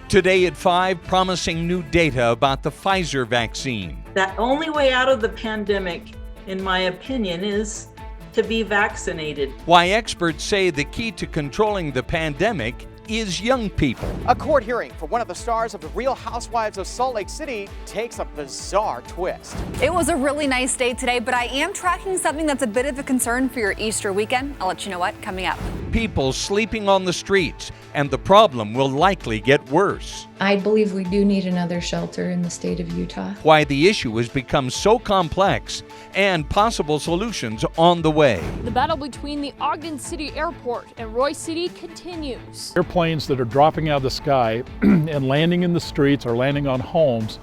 Today at 5, promising new data about the Pfizer vaccine. The only way out of the pandemic, in my opinion, is to be vaccinated. Why experts say the key to controlling the pandemic is young people. A court hearing for one of the stars of The Real Housewives of Salt Lake City takes a bizarre twist. It was a really nice day today, but I am tracking something that's a bit of a concern for your Easter weekend. I'll let you know what coming up. People sleeping on the streets, and the problem will likely get worse. I believe we do need another shelter in the state of Utah. Why the issue has become so complex and possible solutions on the way. The battle between the Ogden City Airport and Roy City continues. Airplanes that are dropping out of the sky and landing in the streets or landing on homes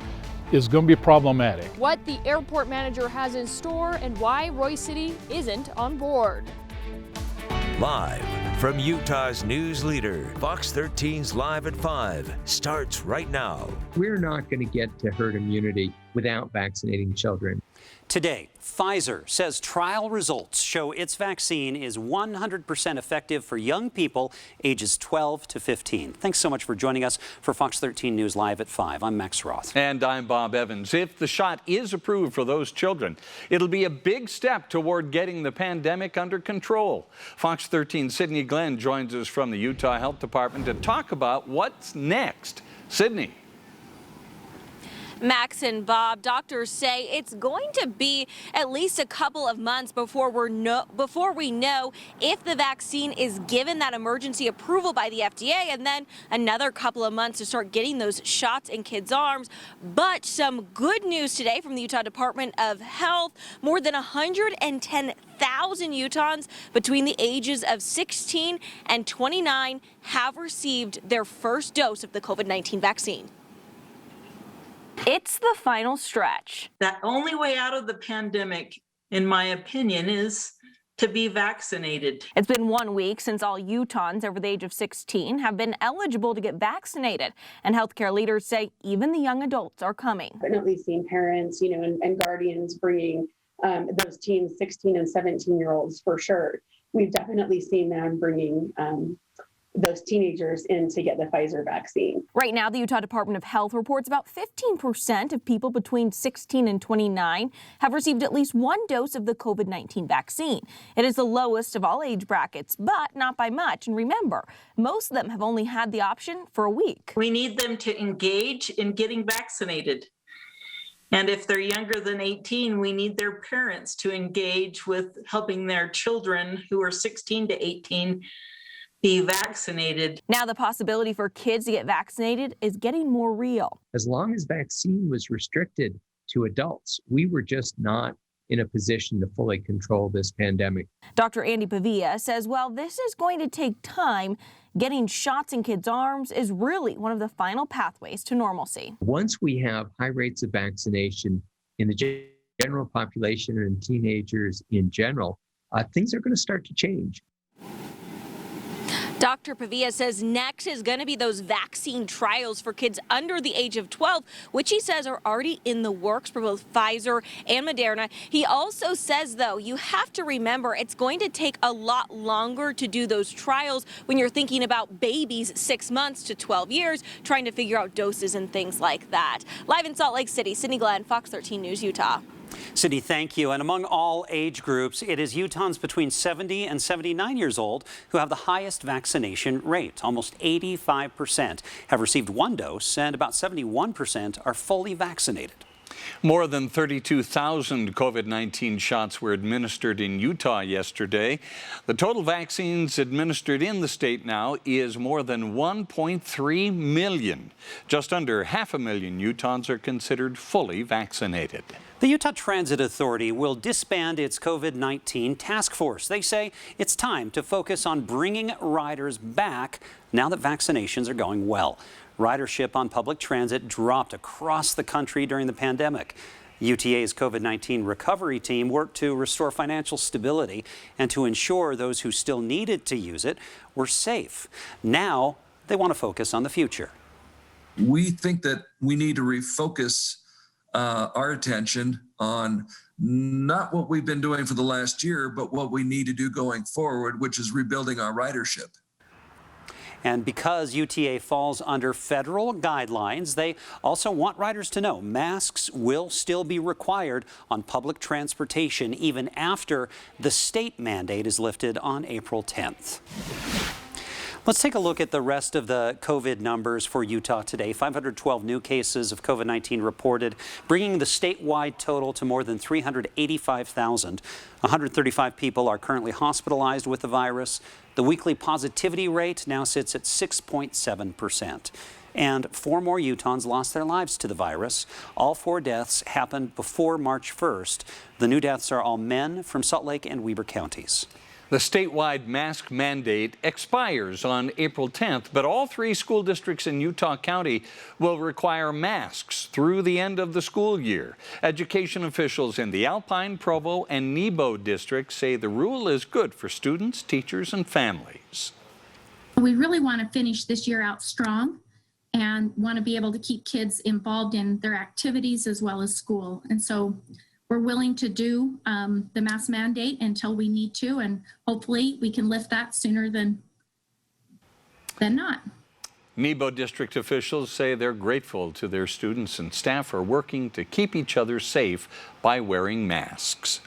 is going to be problematic. What the airport manager has in store and why Roy City isn't on board. Live from Utah's news leader, Fox 13's Live at 5 starts right now. We're not going to get to herd immunity without vaccinating children. Today, Pfizer says trial results show its vaccine is 100% effective for young people ages 12 to 15. Thanks so much for joining us for Fox 13 News Live at 5. I'm Max Roth. And I'm Bob Evans. If the shot is approved for those children, it'll be a big step toward getting the pandemic under control. Fox 13's Sydney Glenn joins us from the Utah Health Department to talk about what's next. Sydney. Max and Bob, doctors say it's going to be at least a couple of months before we know if the vaccine is given that emergency approval by the FDA, and then another couple of months to start getting those shots in kids' arms. But some good news today from the Utah Department of Health. More than 110,000 Utahns between the ages of 16 and 29 have received their first dose of the COVID-19 vaccine. It's the final stretch. The only way out of the pandemic, in my opinion, is to be vaccinated. It's been 1 week since all Utahns over the age of 16 have been eligible to get vaccinated. And healthcare leaders say even the young adults are coming. I've definitely seen parents, and guardians bringing those teens, 16 and 17-year-olds for sure. We've definitely seen them bringing those teenagers in to get the Pfizer vaccine. Right now, the Utah Department of Health reports about 15% of people between 16 and 29 have received at least one dose of the COVID-19 vaccine. It is the lowest of all age brackets, but not by much. And remember, most of them have only had the option for a week. We need them to engage in getting vaccinated. And if they're younger than 18, we need their parents to engage with helping their children who are 16 to 18 be vaccinated. Now the possibility for kids to get vaccinated is getting more real. As long as vaccine was restricted to adults, we were just not in a position to fully control this pandemic. Dr. Andy Pavia says while this is going to take time, getting shots in kids' arms is really one of the final pathways to normalcy. Once we have high rates of vaccination in the general population and teenagers in general, things are going to start to change. Dr. Pavia says next is going to be those vaccine trials for kids under the age of 12, which he says are already in the works for both Pfizer and Moderna. He also says, though, you have to remember it's going to take a lot longer to do those trials when you're thinking about babies 6 months to 12 years, trying to figure out doses and things like that. Live in Salt Lake City, Sydney Glenn, Fox 13 News, Utah. Sydney, thank you. And among all age groups, it is Utahns between 70 and 79 years old who have the highest vaccination rate. Almost 85% have received one dose and about 71% are fully vaccinated. More than 32,000 COVID-19 shots were administered in Utah yesterday. The total vaccines administered in the state now is more than 1.3 million. Just under 500,000 Utahns are considered fully vaccinated. The Utah Transit Authority will disband its COVID-19 task force. They say it's time to focus on bringing riders back now that vaccinations are going well. Ridership on public transit dropped across the country during the pandemic. UTA's COVID-19 recovery team worked to restore financial stability and to ensure those who still needed to use it were safe. Now they want to focus on the future. We think that we need to refocus our attention on not what we've been doing for the last year, but what we need to do going forward, which is rebuilding our ridership. And because UTA falls under federal guidelines, they also want riders to know masks will still be required on public transportation even after the state mandate is lifted on April 10th. Let's take a look at the rest of the COVID numbers for Utah today. 512 new cases of COVID-19 reported, bringing the statewide total to more than 385,000. 135 people are currently hospitalized with the virus. The weekly positivity rate now sits at 6.7%. And 4 more Utahns lost their lives to the virus. All 4 deaths happened before March 1st. The new deaths are all men from Salt Lake and Weber counties. The statewide mask mandate expires on April 10th, but all 3 school districts in Utah County will require masks through the end of the school year. Education officials in the Alpine, Provo, and Nebo districts say the rule is good for students, teachers, and families. We really want to finish this year out strong and want to be able to keep kids involved in their activities as well as school. And so we're willing to do the mask mandate until we need to, and hopefully we can lift that sooner than not. Nebo district officials say they're grateful to their students and staff are working to keep each other safe by wearing masks.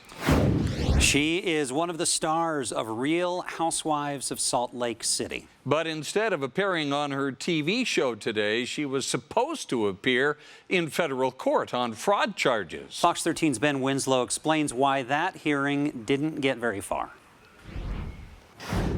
She is one of the stars of Real Housewives of Salt Lake City. But instead of appearing on her TV show today, she was supposed to appear in federal court on fraud charges. Fox 13's Ben Winslow explains why that hearing didn't get very far.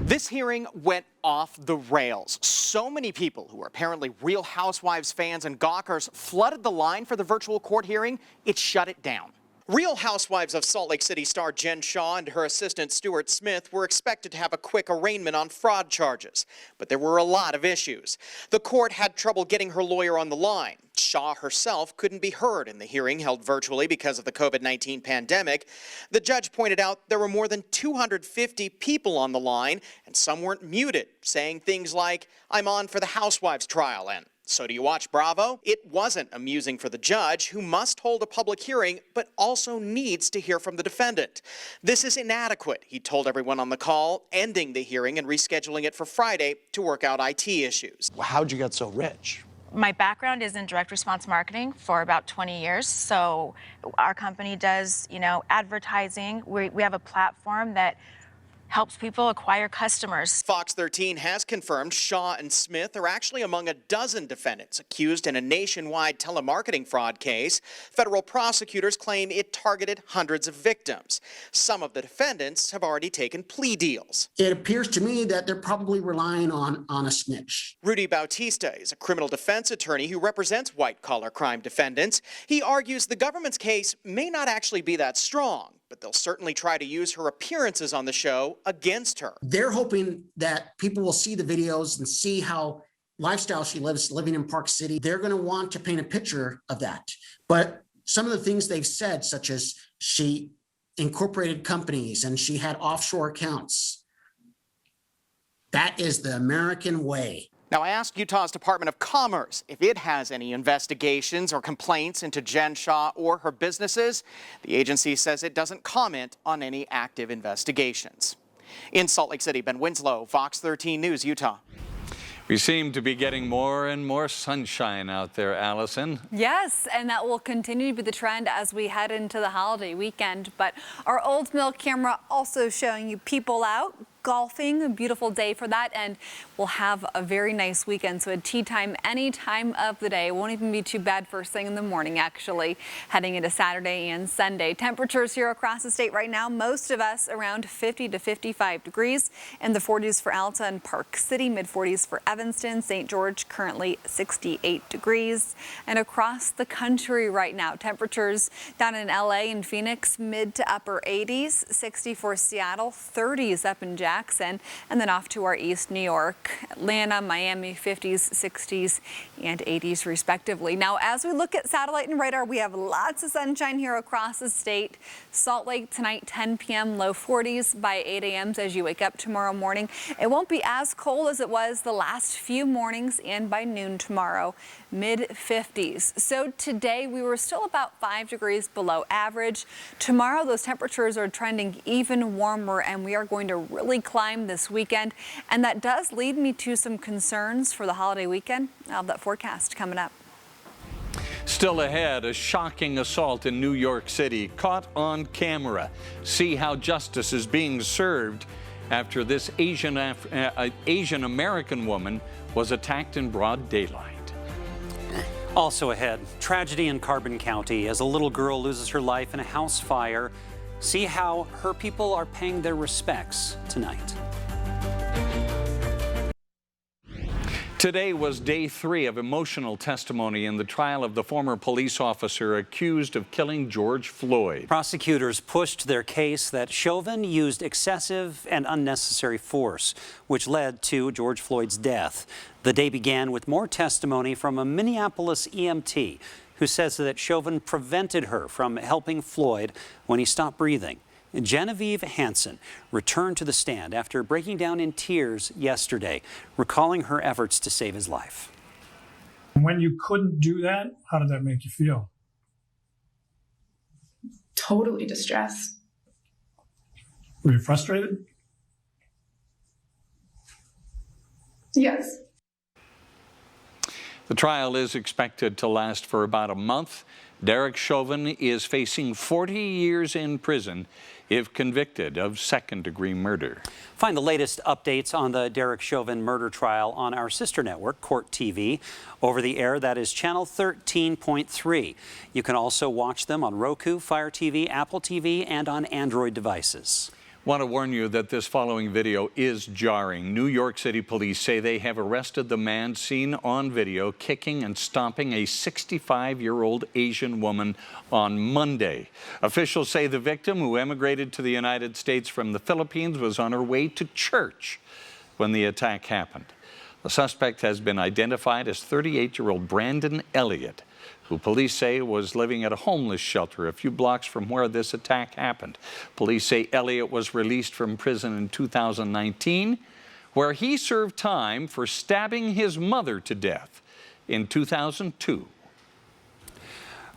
This hearing went off the rails. So many people who are apparently Real Housewives fans and gawkers flooded the line for the virtual court hearing. It shut it down. Real Housewives of Salt Lake City star Jen Shaw and her assistant Stuart Smith were expected to have a quick arraignment on fraud charges, but there were a lot of issues. The court had trouble getting her lawyer on the line. Shaw herself couldn't be heard in the hearing held virtually because of the COVID-19 pandemic. The judge pointed out there were more than 250 people on the line, and some weren't muted, saying things like, "I'm on for the Housewives trial," and "So do you watch Bravo?" It wasn't amusing for the judge, who must hold a public hearing, but also needs to hear from the defendant. This is inadequate, he told everyone on the call, ending the hearing and rescheduling it for Friday to work out IT issues. How'd you get so rich? My background is in direct response marketing for about 20 years. So our company does, advertising. We have a platform that helps people acquire customers. Fox 13 has confirmed Shaw and Smith are actually among a dozen defendants accused in a nationwide telemarketing fraud case. Federal prosecutors claim it targeted hundreds of victims. Some of the defendants have already taken plea deals. It appears to me that they're probably relying on a snitch. Rudy Bautista is a criminal defense attorney who represents white-collar crime defendants. He argues the government's case may not actually be that strong, but they'll certainly try to use her appearances on the show against her. They're hoping that people will see the videos and see how lifestyle she lives living in Park City. They're going to want to paint a picture of that. But some of the things they've said, such as she incorporated companies and she had offshore accounts, that is the American way. Now, I asked Utah's Department of Commerce if it has any investigations or complaints into Jen Shaw or her businesses. The agency says it doesn't comment on any active investigations. In Salt Lake City, Ben Winslow, Fox 13 News, Utah. We seem to be getting more and more sunshine out there, Allison. Yes, and that will continue to be the trend as we head into the holiday weekend. But our Old Mill camera also showing you people out golfing. A beautiful day for that, and we'll have a very nice weekend. So a tea time any time of the day. It won't even be too bad first thing in the morning, actually, heading into Saturday and Sunday. Temperatures here across the state right now, most of us around 50 to 55 degrees. In the 40s for Alta and Park City, mid-40s for Evanston. St. George currently 68 degrees. And across the country right now, temperatures down in LA and Phoenix, mid to upper 80s, 60 for Seattle, 30s up in Jackson, and then off to our east, New York, Atlanta, Miami, 50s, 60s, and 80s respectively. Now, as we look at satellite and radar, we have lots of sunshine here across the state. Salt Lake tonight, 10 p.m., low 40s by 8 a.m. as you wake up tomorrow morning. It won't be as cold as it was the last few mornings, and by noon tomorrow, mid 50s. So today we were still about 5 degrees below average. Tomorrow those temperatures are trending even warmer, and we are going to really quickly climb this weekend. And that does lead me to some concerns for the holiday weekend. I'll have that forecast coming up. Still ahead, a shocking assault in New York City caught on camera. See how justice is being served after this Asian American woman was attacked in broad daylight. Also ahead, tragedy in Carbon County as a little girl loses her life in a house fire. See how her people are paying their respects tonight. Today was day 3 of emotional testimony in the trial of the former police officer accused of killing George Floyd. Prosecutors pushed their case that Chauvin used excessive and unnecessary force, which led to George Floyd's death. The day began with more testimony from a Minneapolis EMT who says that Chauvin prevented her from helping Floyd when he stopped breathing. Genevieve Hansen returned to the stand after breaking down in tears yesterday, recalling her efforts to save his life. When you couldn't do that, how did that make you feel? Totally distressed. Were you frustrated? Yes. The trial is expected to last for about a month. Derek Chauvin is facing 40 years in prison if convicted of second-degree murder. Find the latest updates on the Derek Chauvin murder trial on our sister network, Court TV. Over the air, that is channel 13.3. You can also watch them on Roku, Fire TV, Apple TV, and on Android devices. Want to warn you that this following video is jarring. New York City police say they have arrested the man seen on video kicking and stomping a 65-year-old Asian woman on Monday. Officials say the victim, who emigrated to the United States from the Philippines, was on her way to church when the attack happened. The suspect has been identified as 38-year-old Brandon Elliott, who police say was living at a homeless shelter a few blocks from where this attack happened. Police say Elliott was released from prison in 2019, where he served time for stabbing his mother to death in 2002.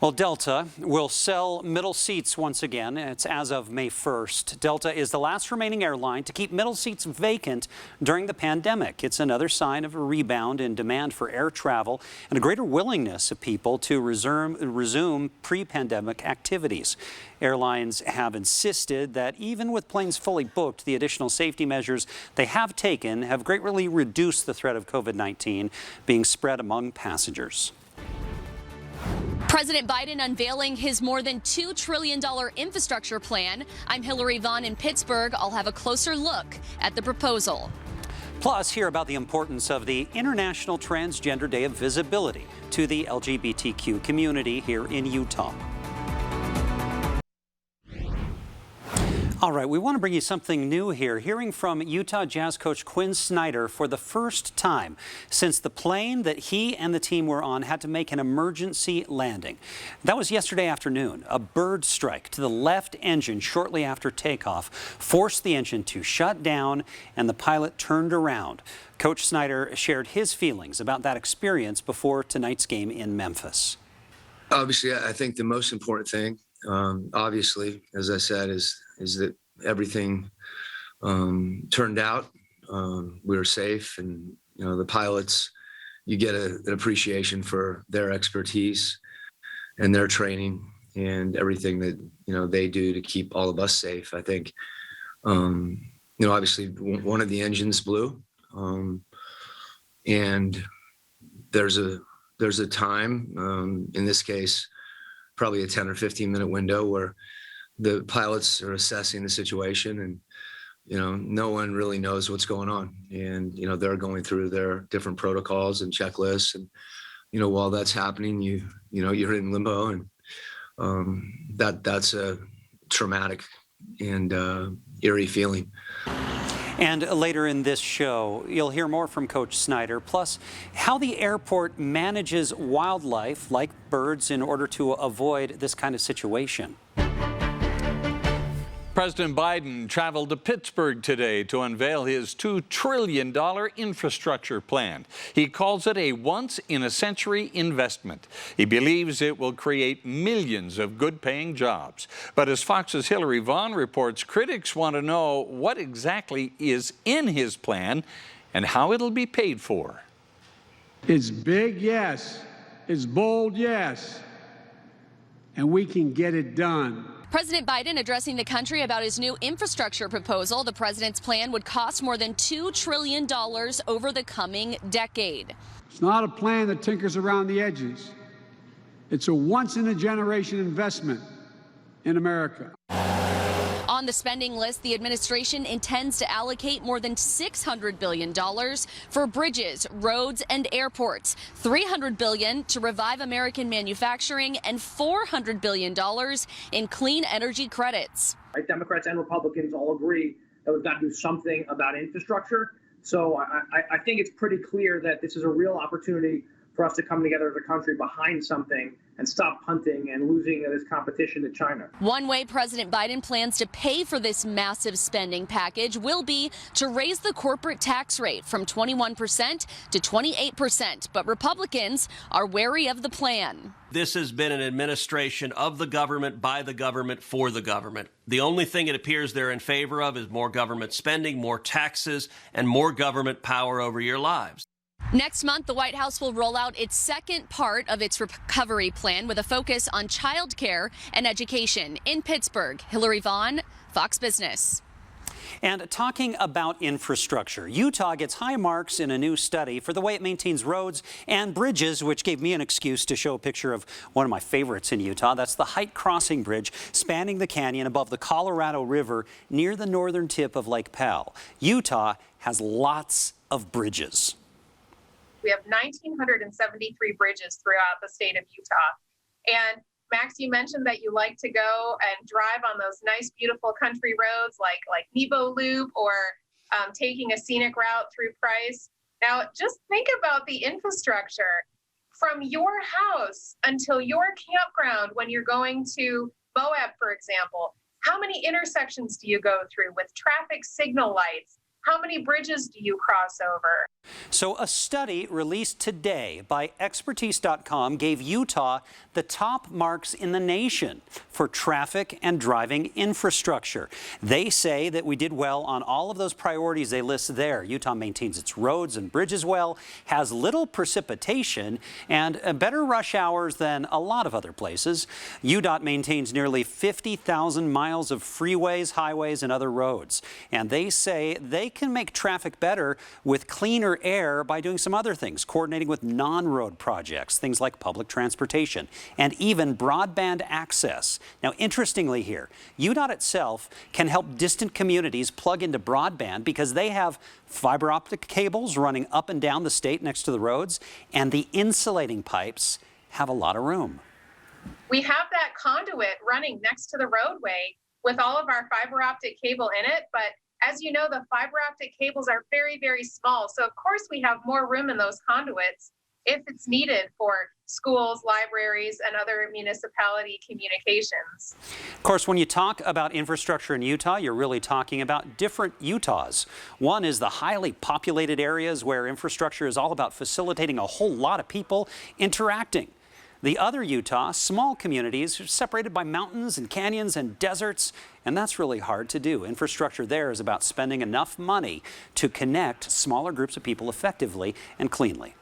Well, Delta will sell middle seats once again. It's as of May 1st. Delta is the last remaining airline to keep middle seats vacant during the pandemic. It's another sign of a rebound in demand for air travel and a greater willingness of people to resume pre-pandemic activities. Airlines have insisted that even with planes fully booked, the additional safety measures they have taken have greatly reduced the threat of COVID-19 being spread among passengers. President Biden unveiling his more than $2 trillion infrastructure plan. I'm Hillary Vaughn in Pittsburgh. I'll have a closer look at the proposal. Plus, hear about the importance of the International Transgender Day of Visibility to the LGBTQ community here in Utah. All right, we want to bring you something new here. Hearing from Utah Jazz coach Quinn Snyder for the first time since the plane that he and the team were on had to make an emergency landing. That was yesterday afternoon. A bird strike to the left engine shortly after takeoff forced the engine to shut down and the pilot turned around. Coach Snyder shared his feelings about that experience before tonight's game in Memphis. Obviously, I think the most important thing, obviously, as I said, is that everything turned out. We were safe, and the pilots, you get an appreciation for their expertise and their training and everything that they do to keep all of us safe. I think obviously one of the engines blew, and there's a time, in this case, probably a 10 or 15 minute window where the pilots are assessing the situation, and no one really knows what's going on, and they're going through their different protocols and checklists, and while that's happening, you're in limbo, and that's a traumatic and eerie feeling. And later in this show, you'll hear more from Coach Snyder, plus how the airport manages wildlife like birds in order to avoid this kind of situation. President Biden traveled to Pittsburgh today to unveil his $2 trillion infrastructure plan. He calls it a once-in-a-century investment. He believes it will create millions of good-paying jobs. But as Fox's Hillary Vaughn reports, critics want to know what exactly is in his plan and how it'll be paid for. It's big, yes. It's bold, yes. And we can get it done. President Biden addressing the country about his new infrastructure proposal. The president's plan would cost more than $2 trillion over the coming decade. It's not a plan that tinkers around the edges. It's a once-in-a-generation investment in America. On the spending list, the administration intends to allocate more than $600 billion for bridges, roads, and airports, $300 billion to revive American manufacturing, and $400 billion in clean energy credits. Right, Democrats and Republicans all agree that we've got to do something about infrastructure. So I think it's pretty clear that this is a real opportunity for us to come together as a country behind something and stop punting and losing this competition to China. One way President Biden plans to pay for this massive spending package will be to raise the corporate tax rate from 21% to 28%. But Republicans are wary of the plan. This has been an administration of the government, by the government, for the government. The only thing it appears they're in favor of is more government spending, more taxes, and more government power over your lives. Next month, the White House will roll out its second part of its recovery plan with a focus on child care and education. In Pittsburgh, Hillary Vaughn, Fox Business. And talking about infrastructure, Utah gets high marks in a new study for the way it maintains roads and bridges, which gave me an excuse to show a picture of one of my favorites in Utah. That's the Height Crossing Bridge spanning the canyon above the Colorado River near the northern tip of Lake Powell. Utah has lots of bridges. We have 1,973 bridges throughout the state of Utah. And Max, you mentioned that you like to go and drive on those nice, beautiful country roads like Nebo Loop or taking a scenic route through Price. Now, just think about the infrastructure from your house until your campground when you're going to Moab, for example. How many intersections do you go through with traffic signal lights? How many bridges do you cross over? So a study released today by expertise.com gave Utah the top marks in the nation for traffic and driving infrastructure. They say that we did well on all of those priorities they list there. Utah maintains its roads and bridges well, has little precipitation, and better rush hours than a lot of other places. UDOT maintains nearly 50,000 miles of freeways, highways, and other roads. And they say they can make traffic better with cleaner air by doing some other things, coordinating with non-road projects, things like public transportation, and even broadband access. Now, interestingly here, UDOT itself can help distant communities plug into broadband because they have fiber optic cables running up and down the state next to the roads, and the insulating pipes have a lot of room. We have that conduit running next to the roadway with all of our fiber optic cable in it, but as you know, the fiber optic cables are very, very small. So of course we have more room in those conduits if it's needed for schools, libraries, and other municipality communications. Of course, when you talk about infrastructure in Utah, you're really talking about different Utahs. One is the highly populated areas where infrastructure is all about facilitating a whole lot of people interacting. The other Utah, small communities separated by mountains and canyons and deserts, and that's really hard to do. Infrastructure there is about spending enough money to connect smaller groups of people effectively and cleanly.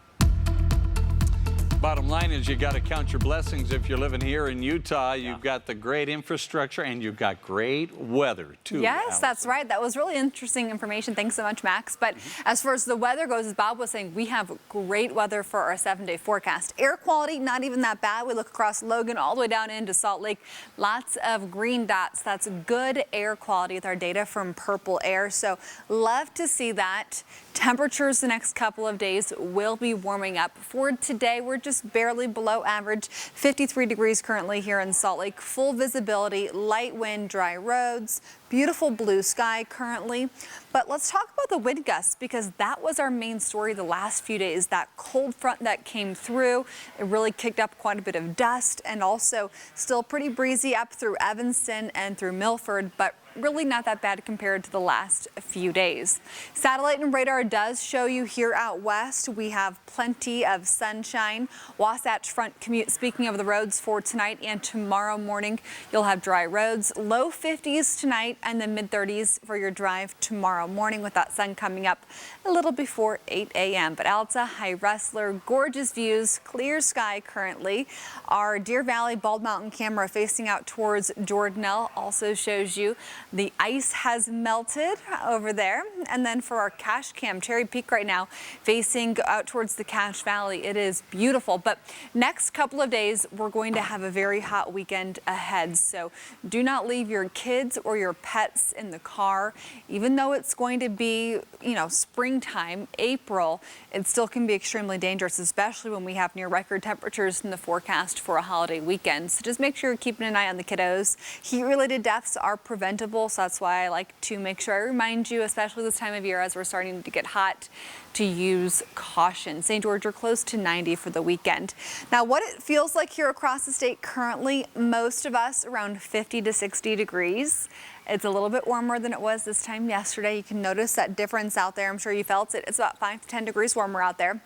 Bottom line is you got to count your blessings if you're living here in Utah. You've got the great infrastructure and you've got great weather too. Yes, Allison. that's right. That was really interesting information. Thanks so much, Max. But as far as the weather goes, as Bob was saying, we have great weather for our 7-day forecast. Air quality, not even that bad. We look across Logan all the way down into Salt Lake. Lots of green dots. That's good air quality with our data from Purple Air. So love to see that. Temperatures the next couple of days will be warming up. For today, we're just barely below average. 53 degrees currently here in Salt Lake. Full visibility, light wind, dry roads, beautiful blue sky currently. But let's talk about the wind gusts because that was our main story the last few days. That cold front that came through, it really kicked up quite a bit of dust and also still pretty breezy up through Evanston and through Milford. But really not that bad compared to the last few days. Satellite and radar does show you here out west we have plenty of sunshine. Wasatch Front commute, speaking of the roads for tonight and tomorrow morning, you'll have dry roads, low 50s tonight and then mid 30s for your drive tomorrow morning with that sun coming up a little before 8 a.m. But Alta, High Wrestler, gorgeous views, clear sky currently. Our Deer Valley Bald Mountain camera facing out towards Jordanelle also shows you the ice has melted over there. And then for our Cache Cam, Cherry Peak right now facing out towards the Cache Valley. It is beautiful, but next couple of days we're going to have a very hot weekend ahead. So do not leave your kids or your pets in the car. Even though it's going to be, springtime, April, it still can be extremely dangerous, especially when we have near record temperatures in the forecast for a holiday weekend. So just make sure you're keeping an eye on the kiddos. Heat-related deaths are preventable, so that's why I like to make sure I remind you, especially this time of year as we're starting to get hot, to use caution. St. George, you're close to 90 for the weekend. Now, what it feels like here across the state currently, most of us around 50 to 60 degrees. It's a little bit warmer than it was this time yesterday. You can notice that difference out there. I'm sure you felt it. It's about 5 to 10 degrees warmer out there.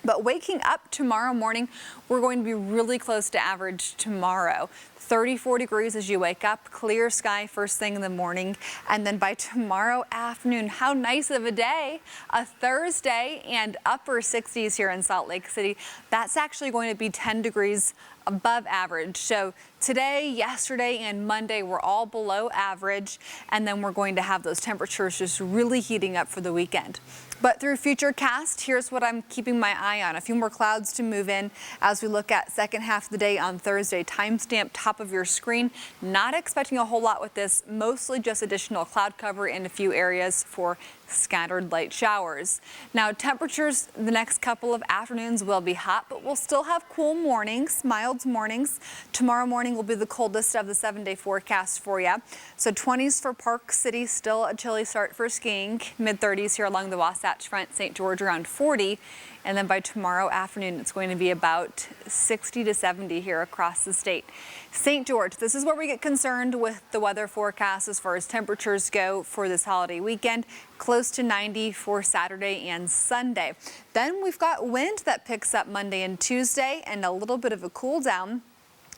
But waking up tomorrow morning, we're going to be really close to average tomorrow. 34 degrees as you wake up, clear sky first thing in the morning, and then by tomorrow afternoon, how nice of a day, a Thursday, and upper 60s here in Salt Lake City. That's actually going to be 10 degrees above average. So today, yesterday, and Monday were all below average, and then we're going to have those temperatures just really heating up for the weekend. But through Futurecast, here's what I'm keeping my eye on. A few more clouds to move in as we look at second half of the day on Thursday. Timestamp top of your screen. Not expecting a whole lot with this, mostly just additional cloud cover in a few areas for scattered light showers. Now, temperatures the next couple of afternoons will be hot, but we'll still have cool mornings, mild mornings. Tomorrow morning will be the coldest of the 7-day forecast for you. So 20s for Park City, still a chilly start for skiing. Mid 30s here along the Wasatch Front, St. George around 40. And then by tomorrow afternoon, it's going to be about 60 to 70 here across the state. St. George, this is where we get concerned with the weather forecast as far as temperatures go for this holiday weekend. Close to 90 for Saturday and Sunday. Then we've got wind that picks up Monday and Tuesday and a little bit of a cool down,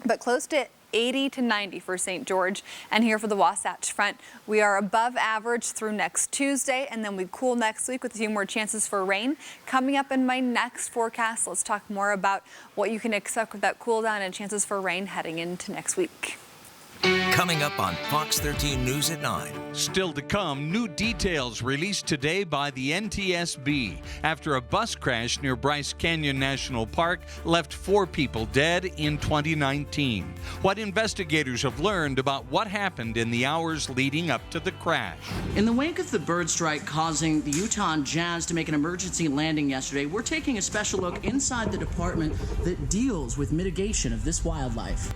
but close to 80 to 90 for St. George. And here for the Wasatch Front, we are above average through next Tuesday, and then we cool next week with a few more chances for rain. Coming up in my next forecast, let's talk more about what you can expect with that cool down and chances for rain heading into next week. Coming up on Fox 13 News at 9. Still to come, new details released today by the NTSB after a bus crash near Bryce Canyon National Park left 4 people dead in 2019. What investigators have learned about what happened in the hours leading up to the crash. In the wake of the bird strike causing the Utah Jazz to make an emergency landing yesterday, we're taking a special look inside the department that deals with mitigation of this wildlife.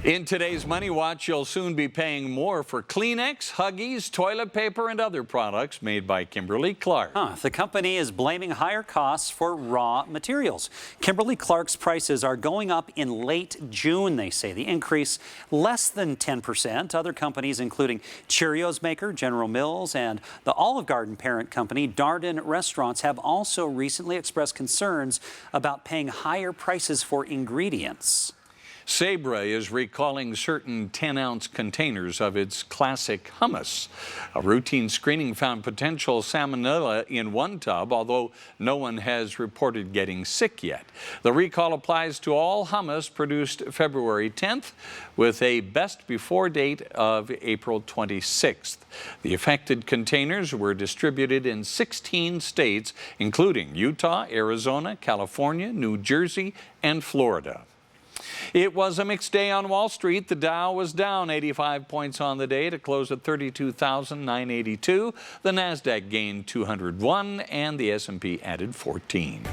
In today's Money Watch, you'll soon be paying more for Kleenex, Huggies, toilet paper, and other products made by Kimberly-Clark. The company is blaming higher costs for raw materials. Kimberly-Clark's prices are going up in late June, they say. The increase less than 10%. Other companies, including Cheerios maker General Mills and the Olive Garden parent company Darden Restaurants, have also recently expressed concerns about paying higher prices for ingredients. Sabra is recalling certain 10-ounce containers of its classic hummus. A routine screening found potential salmonella in one tub, although no one has reported getting sick yet. The recall applies to all hummus produced February 10th, with a best before date of April 26th. The affected containers were distributed in 16 states, including Utah, Arizona, California, New Jersey, and Florida. It was a mixed day on Wall Street. The Dow was down 85 points on the day to close at 32,982. The Nasdaq gained 201 and the S&P added 14.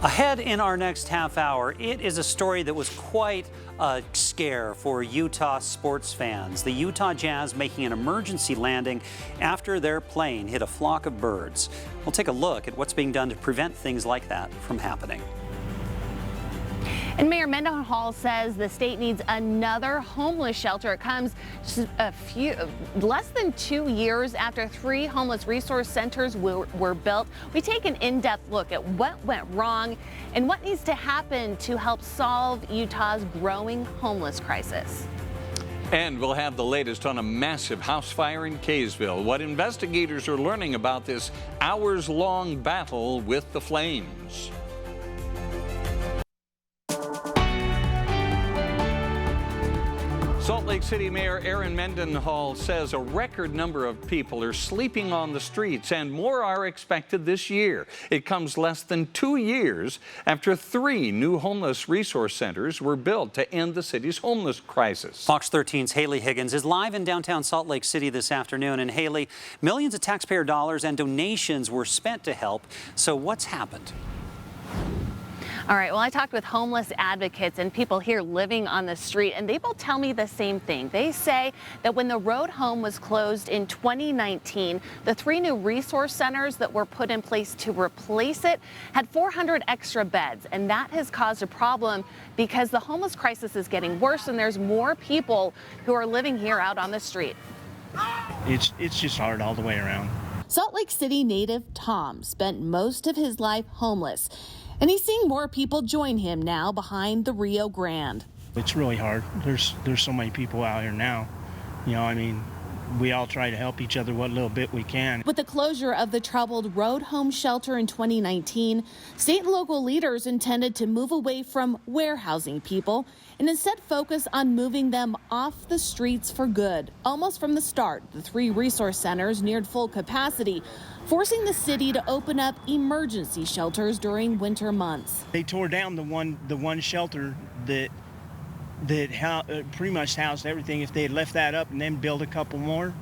Ahead in our next half hour, it is a story that was quite a scare for Utah sports fans. The Utah Jazz making an emergency landing after their plane hit a flock of birds. We'll take a look at what's being done to prevent things like that from happening. And Mayor Mendenhall says the state needs another homeless shelter. It comes just less than 2 years after 3 homeless resource centers were built. We take an in-depth look at what went wrong and what needs to happen to help solve Utah's growing homeless crisis. And we'll have the latest on a massive house fire in Kaysville, what investigators are learning about this hours-long battle with the flames. Salt Lake City Mayor Aaron Mendenhall says a record number of people are sleeping on the streets and more are expected this year. It comes less than 2 years after 3 new homeless resource centers were built to end the city's homeless crisis. Fox 13's Haley Higgins is live in downtown Salt Lake City this afternoon. And Haley, millions of taxpayer dollars and donations were spent to help. So what's happened? All right, well, I talked with homeless advocates and people here living on the street, and they both tell me the same thing. They say that when the road home was closed in 2019, the 3 new resource centers that were put in place to replace it had 400 extra beds, and that has caused a problem because the homeless crisis is getting worse and there's more people who are living here out on the street. It's just hard all the way around. Salt Lake City native Tom spent most of his life homeless, and he's seeing more people join him now behind the Rio Grande. It's really hard. There's so many people out here now. You know, I mean, we all try to help each other what little bit we can. With the closure of the troubled road home shelter in 2019, state and local leaders intended to move away from warehousing people and instead focus on moving them off the streets for good. Almost from the start, the 3 resource centers neared full capacity, forcing the city to open up emergency shelters during winter months. They tore down the one shelter that pretty much housed everything. If they had left that up and then built a couple more,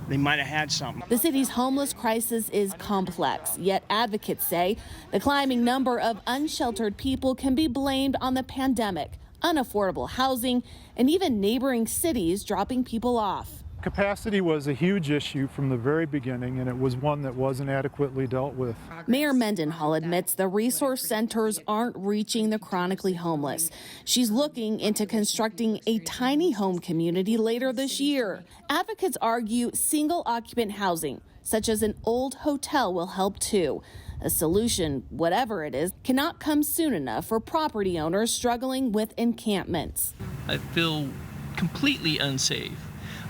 they might have had something. The city's homeless crisis is complex, yet advocates say the climbing number of unsheltered people can be blamed on the pandemic, unaffordable housing, and even neighboring cities dropping people off. Capacity was a huge issue from the very beginning, and it was one that wasn't adequately dealt with. Mayor Mendenhall admits the resource centers aren't reaching the chronically homeless. She's looking into constructing a tiny home community later this year. Advocates argue single occupant housing, such as an old hotel, will help too. A solution, whatever it is, cannot come soon enough for property owners struggling with encampments. I feel completely unsafe.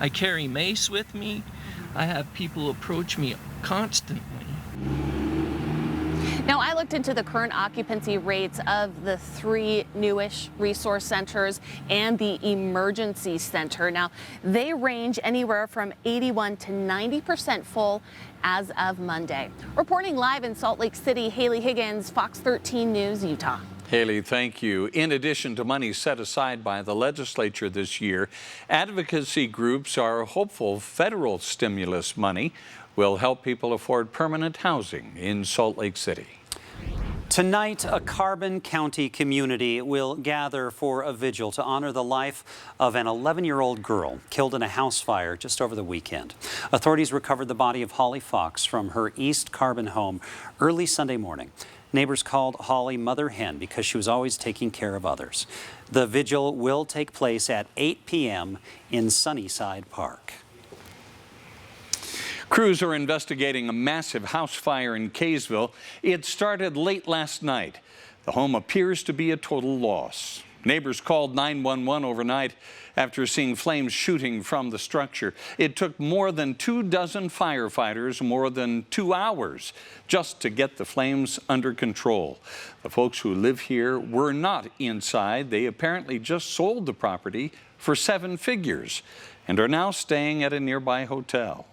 I carry mace with me. I have people approach me constantly. Now, I looked into the current occupancy rates of the 3 newish resource centers and the emergency center. Now, they range anywhere from 81 to 90% full as of Monday. Reporting live in Salt Lake City, Haley Higgins, Fox 13 News, Utah. Haley, thank you. In addition to money set aside by the legislature this year, advocacy groups are hopeful federal stimulus money will help people afford permanent housing in Salt Lake City. Tonight, a Carbon County community will gather for a vigil to honor the life of an 11-year-old girl killed in a house fire just over the weekend. Authorities recovered the body of Holly Fox from her East Carbon home early Sunday morning. Neighbors called Holly Mother Hen because she was always taking care of others. The vigil will take place at 8 p.m. in Sunnyside Park. Crews are investigating a massive house fire in Kaysville. It started late last night. The home appears to be a total loss. Neighbors called 911 overnight after seeing flames shooting from the structure. It took more than 24 firefighters more than 2 hours just to get the flames under control. The folks who live here were not inside. They apparently just sold the property for 7 figures and are now staying at a nearby hotel.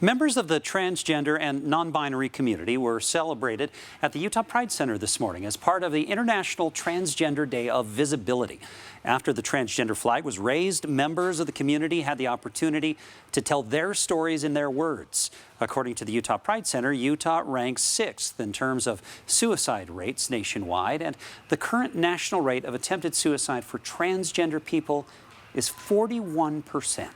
Members of the transgender and non-binary community were celebrated at the Utah Pride Center this morning as part of the International Transgender Day of Visibility. After the transgender flag was raised, members of the community had the opportunity to tell their stories in their words. According to the Utah Pride Center, Utah ranks 6th in terms of suicide rates nationwide, and the current national rate of attempted suicide for transgender people is 41%.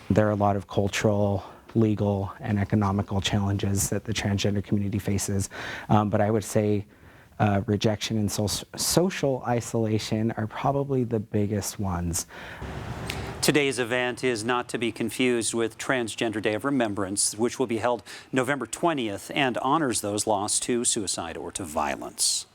There are a lot of cultural, legal, and economical challenges that the transgender community faces. But I would say rejection and social isolation are probably the biggest ones. Today's event is not to be confused with Transgender Day of Remembrance, which will be held November 20th and honors those lost to suicide or to violence.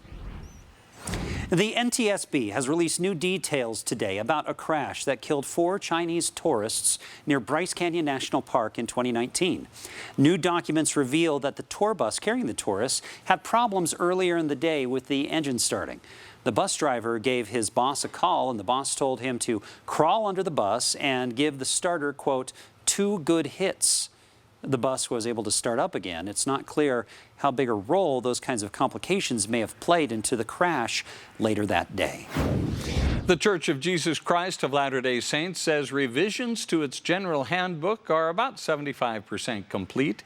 The NTSB has released new details today about a crash that killed 4 Chinese tourists near Bryce Canyon National Park in 2019. New documents reveal that the tour bus carrying the tourists had problems earlier in the day with the engine starting. The bus driver gave his boss a call, and the boss told him to crawl under the bus and give the starter, quote, 2 good hits. The bus was able to start up again. It's not clear how big a role those kinds of complications may have played into the crash later that day. The Church of Jesus Christ of Latter-day Saints says revisions to its general handbook are about 75% complete.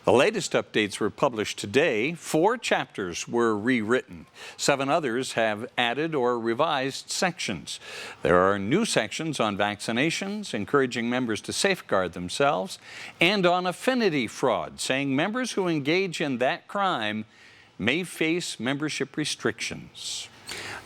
The latest updates were published today. 4 chapters were rewritten. 7 others have added or revised sections. There are new sections on vaccinations, encouraging members to safeguard themselves, and on affinity fraud, saying members who engage in that crime may face membership restrictions.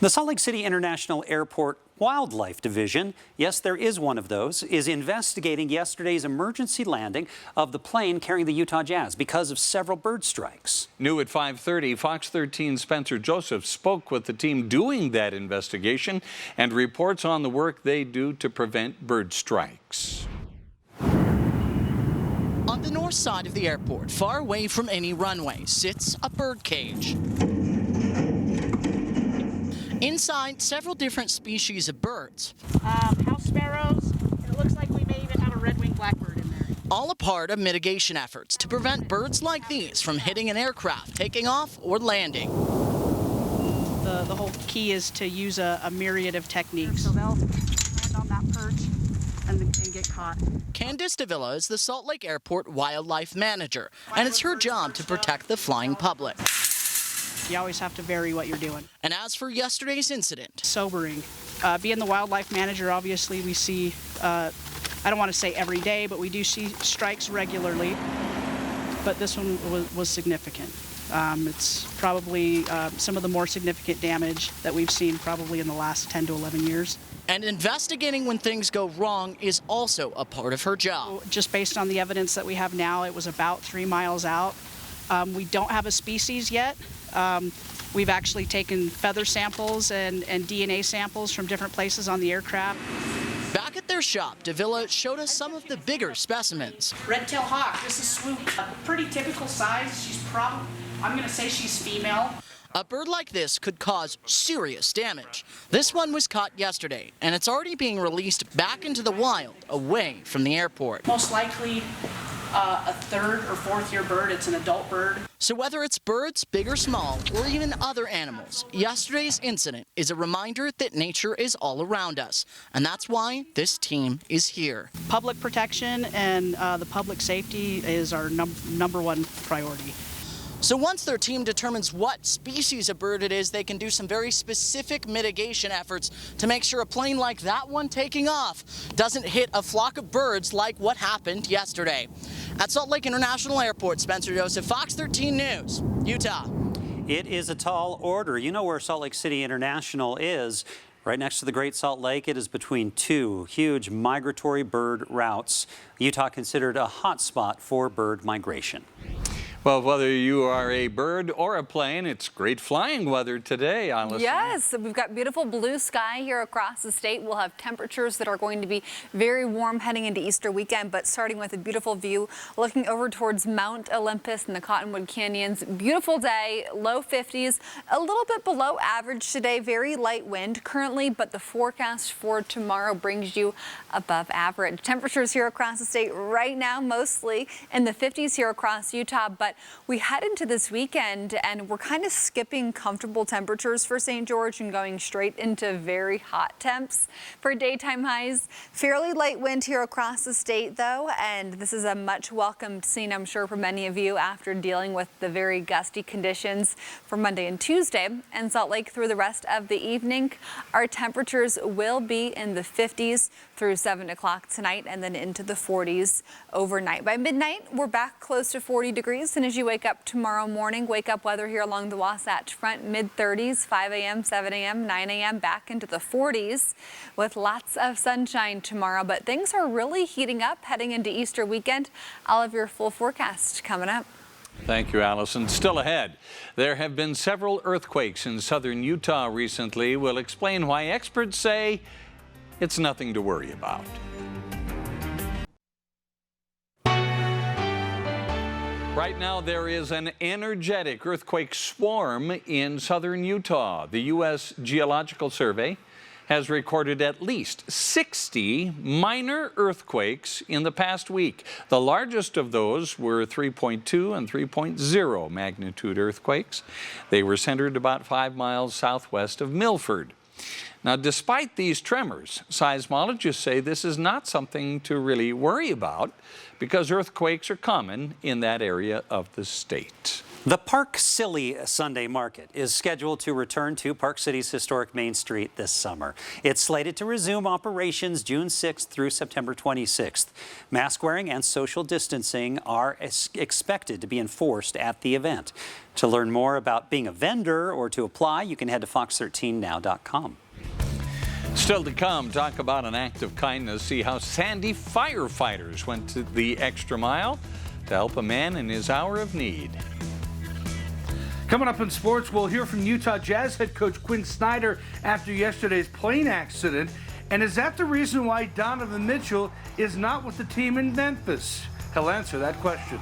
The Salt Lake City International Airport Wildlife Division, yes, there is one of those, is investigating yesterday's emergency landing of the plane carrying the Utah Jazz because of several bird strikes. New at 5:30, Fox 13's Spencer Joseph spoke with the team doing that investigation and reports on the work they do to prevent bird strikes. On the north side of the airport, far away from any runway, sits a bird cage. Inside, several different species of birds. House sparrows. It looks like we may even have a red-winged blackbird in there. All a part of mitigation efforts to prevent birds like these from hitting an aircraft, taking off, or landing. The whole key is to use a myriad of techniques. So they'll land on that perch and get caught. Candice Davila is the Salt Lake Airport wildlife manager, and it's her job to protect the flying public. You always have to vary what you're doing. And as for yesterday's incident, sobering. Being the wildlife manager, obviously we see, I don't want to say every day, but we do see strikes regularly. But this one was significant. It's probably some of the more significant damage that we've seen probably in the last 10 to 11 years. And investigating when things go wrong is also a part of her job. Just based on the evidence that we have now, it was about 3 miles out. We don't have a species yet. We've actually taken feather samples and DNA samples from different places on the aircraft. Back at their shop, Davila showed us some of the bigger specimens. Red-tailed hawk, this is Swoop. A pretty typical size. She's probably, I'm going to say she's female. A bird like this could cause serious damage. This one was caught yesterday, and it's already being released back into the wild, away from the airport. Most likely a 3rd or 4th year bird. It's an adult bird. So whether it's birds, big or small, or even other animals, yesterday's incident is a reminder that nature is all around us. And that's why this team is here. Public protection and the public safety is our number 1 priority. So once their team determines what species of bird it is, they can do some very specific mitigation efforts to make sure a plane like that one taking off doesn't hit a flock of birds like what happened yesterday. At Salt Lake International Airport, Spencer Joseph, Fox 13 News, Utah. It is a tall order. You know where Salt Lake City International is. Right next to the Great Salt Lake, it is between 2 huge migratory bird routes. Utah considered a hot spot for bird migration. Well, whether you are a bird or a plane, it's great flying weather today, Alice. Yes, we've got beautiful blue sky here across the state. We'll have temperatures that are going to be very warm heading into Easter weekend, but starting with a beautiful view looking over towards Mount Olympus and the Cottonwood Canyons. Beautiful day, low 50s, a little bit below average today, very light wind currently, but the forecast for tomorrow brings you above average. Temperatures here across the state right now mostly in the 50s here across Utah, but we head into this weekend and we're kind of skipping comfortable temperatures for St. George and going straight into very hot temps for daytime highs. Fairly light wind here across the state though, and this is a much welcomed scene, I'm sure, for many of you after dealing with the very gusty conditions for Monday and Tuesday. And Salt Lake through the rest of the evening, our temperatures will be in the 50s through 7 o'clock tonight and then into the 40s overnight. By midnight, we're back close to 40 degrees. soon as you wake up tomorrow morning. Wake up weather here along the Wasatch Front, mid-30s, 5 a.m., 7 a.m., 9 a.m., back into the 40s with lots of sunshine tomorrow. But things are really heating up heading into Easter weekend. I'll have your full forecast coming up. Thank you, Allison. Still ahead, there have been several earthquakes in southern Utah recently. We'll explain why experts say it's nothing to worry about. Right now, there is an energetic earthquake swarm in southern Utah. The U.S. Geological Survey has recorded at least 60 minor earthquakes in the past week. The largest of those were 3.2 and 3.0 magnitude earthquakes. They were centered about 5 miles southwest of Milford. Now, despite these tremors, seismologists say this is not something to really worry about because earthquakes are common in that area of the state. The Park Silly Sunday Market is scheduled to return to Park City's historic Main Street this summer. It's slated to resume operations June 6th through September 26th. Mask wearing and social distancing are expected to be enforced at the event. To learn more about being a vendor or to apply, you can head to fox13now.com. Still to come, talk about an act of kindness, see how Sandy firefighters went to the extra mile to help a man in his hour of need. Coming up in sports, we'll hear from Utah Jazz head coach Quinn Snyder after yesterday's plane accident. And is that the reason why Donovan Mitchell is not with the team in Memphis? He'll answer that question.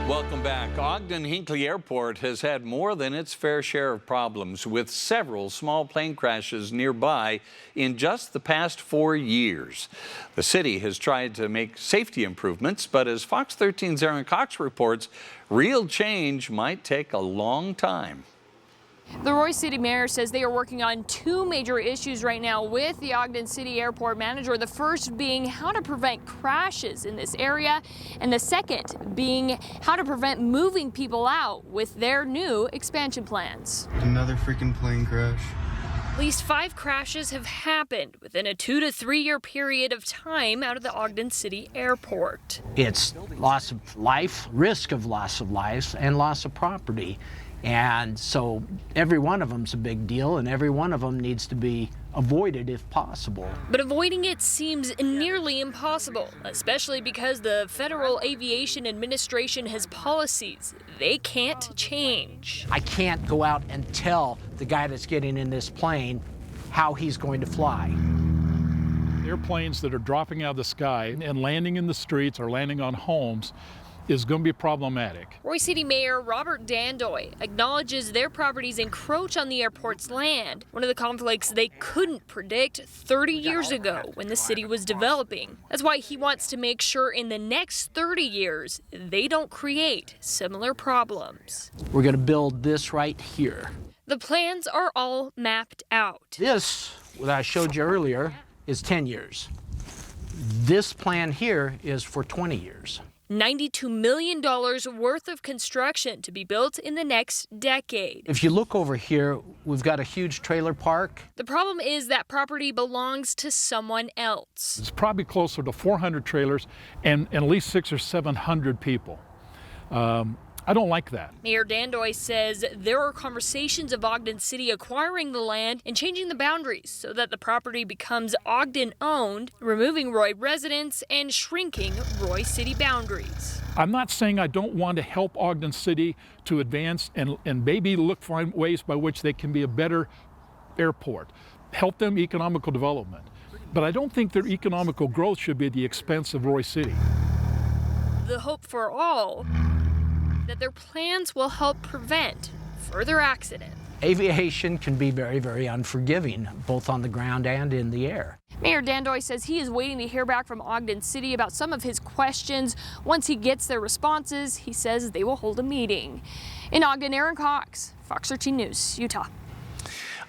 Welcome back. Ogden-Hinckley Airport has had more than its fair share of problems with several small plane crashes nearby in just the past 4 years. The city has tried to make safety improvements, but as Fox 13's Aaron Cox reports, real change might take a long time. The Roy City Mayor says they are working on 2 major issues right now with the Ogden City Airport manager. The first being how to prevent crashes in this area, and the second being how to prevent moving people out with their new expansion plans. Another freaking plane crash. At least 5 crashes have happened within a 2 to 3 year period of time out of the Ogden City Airport. It's loss of life, risk of loss of life, and loss of property. And so every one of them's a big deal, and every one of them needs to be avoided if possible. But avoiding it seems nearly impossible, especially because the Federal Aviation Administration has policies they can't change. I can't go out and tell the guy that's getting in this plane how he's going to fly. Airplanes that are dropping out of the sky and landing in the streets or landing on homes is going to be problematic. Roy City Mayor Robert Dandoy acknowledges their properties encroach on the airport's land, one of the conflicts they couldn't predict 30 years ago when the city was developing. That's why he wants to make sure in the next 30 years they don't create similar problems. We're going to build this right here. The plans are all mapped out. This, what I showed you earlier, is 10 years. This plan here is for 20 years. $92 million worth of construction to be built in the next decade. If you look over here, we've got a huge trailer park. The problem is that property belongs to someone else. It's probably closer to 400 trailers and at least 600 or 700 people. I don't like that. Mayor Dandoy says there are conversations of Ogden City acquiring the land and changing the boundaries so that the property becomes Ogden-owned, removing Roy residents and shrinking Roy City boundaries. I'm not saying I don't want to help Ogden City to advance and maybe look for ways by which they can be a better airport, help them economical development. But I don't think their economical growth should be at the expense of Roy City. The hope for all that their plans will help prevent further accidents. Aviation can be very, very unforgiving, both on the ground and in the air. Mayor Dandoy says he is waiting to hear back from Ogden City about some of his questions. Once he gets their responses, he says they will hold a meeting. In Ogden, Aaron Cox, Fox 13 News, Utah.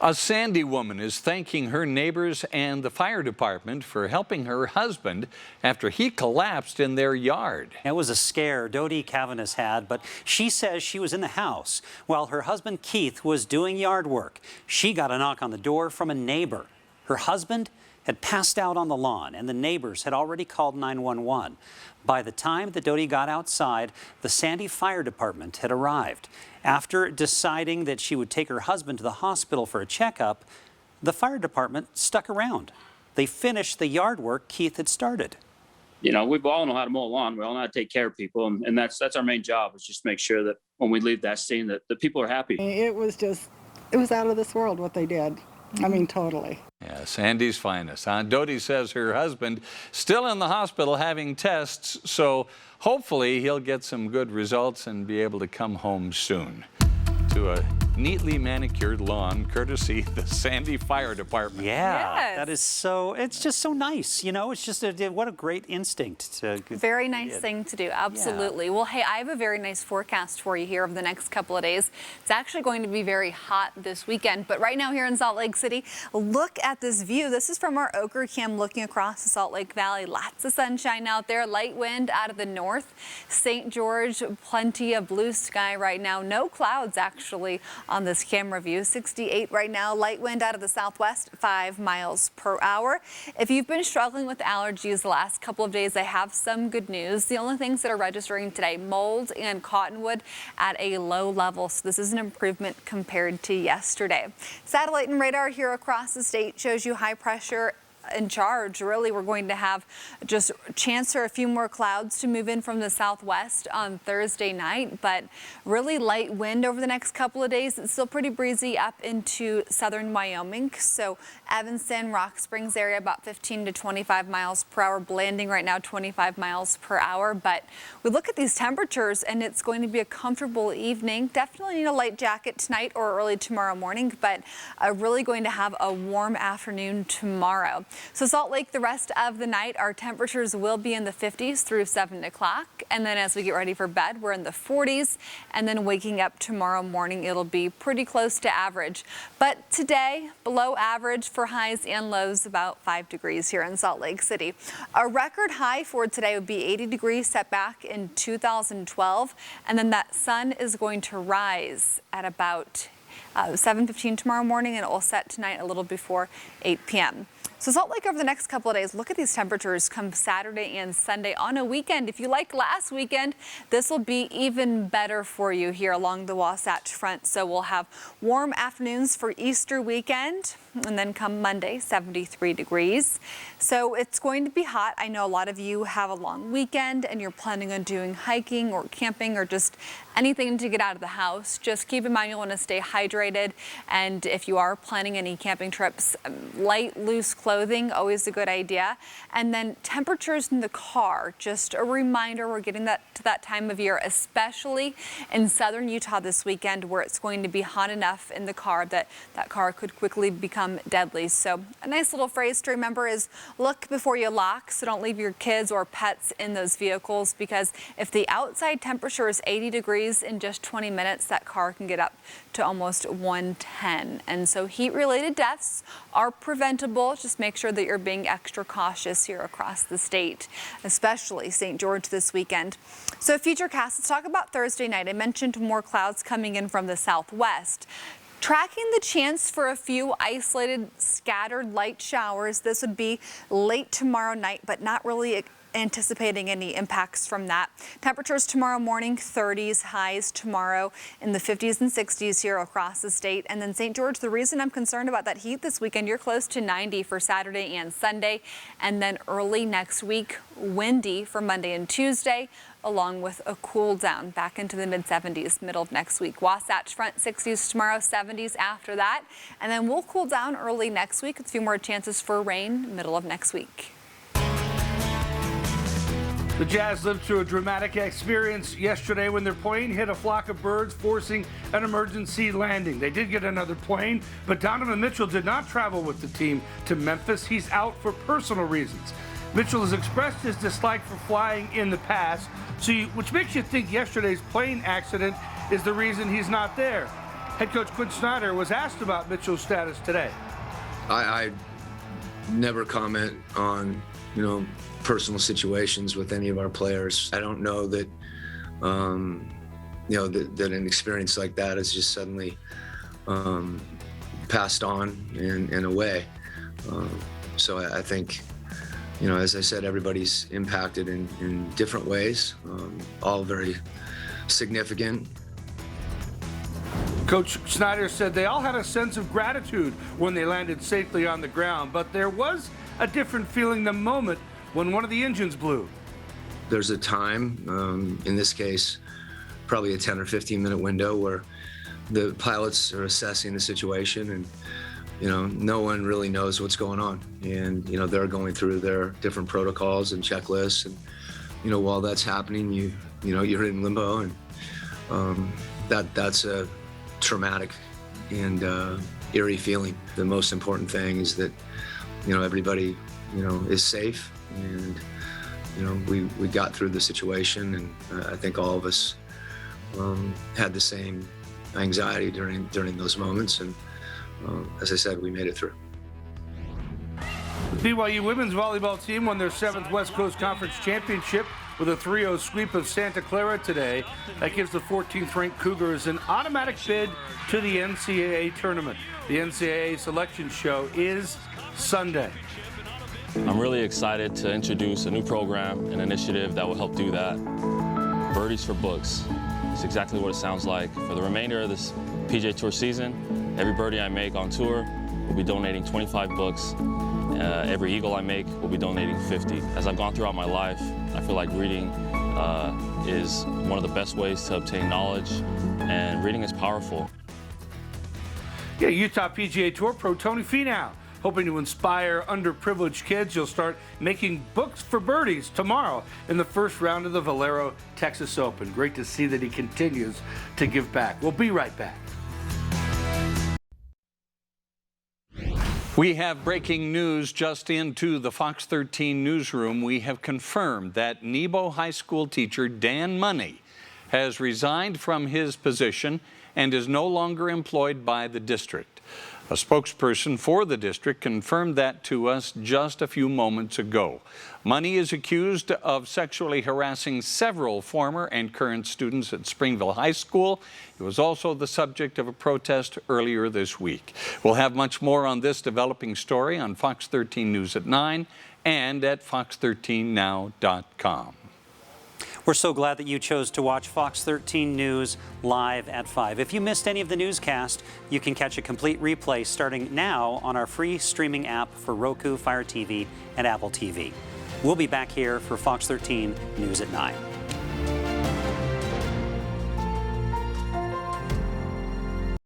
A Sandy woman is thanking her neighbors and the fire department for helping her husband after he collapsed in their yard. It was a scare Dodie Cavanis had, but she says she was in the house while her husband Keith was doing yard work. She got a knock on the door from a neighbor. Her husband had passed out on the lawn, and the neighbors had already called 911. By the time that Dodie got outside, the Sandy Fire Department had arrived. After deciding that she would take her husband to the hospital for a checkup, the fire department stuck around. They finished the yard work Keith had started. You know, we all know how to mow a lawn. We all know how to take care of people, and that's our main job, is just make sure that when we leave that scene that the people are happy. It was out of this world what they did. I mean, totally. Yeah, Sandy's finest. Dodie says her husband still in the hospital having tests, so hopefully he'll get some good results and be able to come home soon to a neatly manicured lawn, courtesy the Sandy Fire Department. Yeah, that is so, it's just so nice, you know, it's just, what a great instinct. Very nice thing to do, absolutely. Yeah. Well, hey, I have a very nice forecast for you here over the next couple of days. It's actually going to be very hot this weekend, but right now here in Salt Lake City, look at this view. This is from our Ochre Cam looking across the Salt Lake Valley. Lots of sunshine out there, light wind out of the north. St. George, plenty of blue sky right now. No clouds actually on this camera view. 68 right now, light wind out of the southwest, 5 miles per hour. If you've been struggling with allergies the last couple of days, I have some good news. The only things that are registering today, mold and cottonwood at a low level. So this is an improvement compared to yesterday. Satellite and radar here across the state shows you high pressure in charge. Really, we're going to have just a chance for a few more clouds to move in from the southwest on Thursday night, but really light wind over the next couple of days. It's still pretty breezy up into southern Wyoming. So Evanston, Rock Springs area about 15 to 25 miles per hour, blending right now 25 miles per hour. But we look at these temperatures and it's going to be a comfortable evening. Definitely need a light jacket tonight or early tomorrow morning, but really going to have a warm afternoon tomorrow. So Salt Lake, the rest of the night, our temperatures will be in the 50s through 7 o'clock. And then as we get ready for bed, we're in the 40s. And then waking up tomorrow morning, it'll be pretty close to average. But today, below average for highs and lows, about 5 degrees here in Salt Lake City. A record high for today would be 80 degrees set back in 2012. And then that sun is going to rise at about 7:15 tomorrow morning, and it will set tonight a little before 8 p.m. So Salt Lake over the next couple of days, look at these temperatures come Saturday and Sunday on a weekend. If you like last weekend, this will be even better for you here along the Wasatch Front. So we'll have warm afternoons for Easter weekend, and then come Monday, 73 degrees. So it's going to be hot. I know a lot of you have a long weekend and you're planning on doing hiking or camping or just anything to get out of the house. Just keep in mind you'll want to stay hydrated, and if you are planning any camping trips, light, loose clothing, always a good idea. And then temperatures in the car, just a reminder, we're getting to that time of year, especially in southern Utah this weekend, where it's going to be hot enough in the car that that car could quickly become deadly. So a nice little phrase to remember is look before you lock. So don't leave your kids or pets in those vehicles, because if the outside temperature is 80 degrees in just 20 minutes, that car can get up to almost 110. And so heat-related deaths are preventable. Just make sure that you're being extra cautious here across the state, especially St. George this weekend. So Futurecast, let's talk about Thursday night. I mentioned more clouds coming in from the southwest. Tracking the chance for a few isolated scattered light showers. This would be late tomorrow night, but not really anticipating any impacts from that. Temperatures tomorrow morning, 30s, highs tomorrow in the 50s and 60s here across the state. And then St. George, the reason I'm concerned about that heat this weekend, you're close to 90 for Saturday and Sunday. And then early next week, windy for Monday and Tuesday, along with a cool down back into the mid-70s middle of next week. Wasatch Front 60s tomorrow, 70s after that. And then we'll cool down early next week with a few more chances for rain middle of next week. The Jazz lived through a dramatic experience yesterday when their plane hit a flock of birds, forcing an emergency landing. They did get another plane, but Donovan Mitchell did not travel with the team to Memphis. He's out for personal reasons. Mitchell has expressed his dislike for flying in the past, which makes you think yesterday's plane accident is the reason he's not there. Head coach Quinn Snyder was asked about Mitchell's status today. I never comment on, personal situations with any of our players. I don't know that, that an experience like that is just suddenly passed on and away. So I think, you know, as I said, everybody's impacted in different ways, all very significant. Coach Snyder said they all had a sense of gratitude when they landed safely on the ground, but there was a different feeling the moment when one of the engines blew. There's a time, in this case, probably a 10 or 15 minute window where the pilots are assessing the situation, and you know, no one really knows what's going on. And you know, they're going through their different protocols and checklists, and you know, while that's happening, you know, you're in limbo, and that's a traumatic and eerie feeling. The most important thing is that, you know, everybody, you know, is safe, and you know, we got through the situation, and I think all of us had the same anxiety during those moments, and as I said, we made it through. The BYU women's volleyball team won their 7th West Coast Conference championship with a 3-0 sweep of Santa Clara today. That gives the 14th-ranked Cougars an automatic bid to the NCAA tournament. The NCAA selection show is Sunday. I'm really excited to introduce a new program, an initiative that will help do that. Birdies for Books. It's exactly what it sounds like. For the remainder of this PGA Tour season, every birdie I make on tour, we'll be donating 25 books. Every eagle I make, we'll be donating 50. As I've gone throughout my life, I feel like reading is one of the best ways to obtain knowledge, and reading is powerful. Yeah, Utah PGA Tour Pro Tony Finau, hoping to inspire underprivileged kids. You'll start making books for birdies tomorrow in the first round of the Valero Texas Open. Great to see that he continues to give back. We'll be right back. We have breaking news just into the Fox 13 newsroom. We have confirmed that Nebo High School teacher Dan Money has resigned from his position and is no longer employed by the district. A spokesperson for the district confirmed that to us just a few moments ago. Money is accused of sexually harassing several former and current students at Springville High School. It was also the subject of a protest earlier this week. We'll have much more on this developing story on Fox 13 News at 9 and at fox13now.com. We're so glad that you chose to watch Fox 13 News live at 5. If you missed any of the newscast, you can catch a complete replay starting now on our free streaming app for Roku, Fire TV, and Apple TV. We'll be back here for Fox 13 News at 9.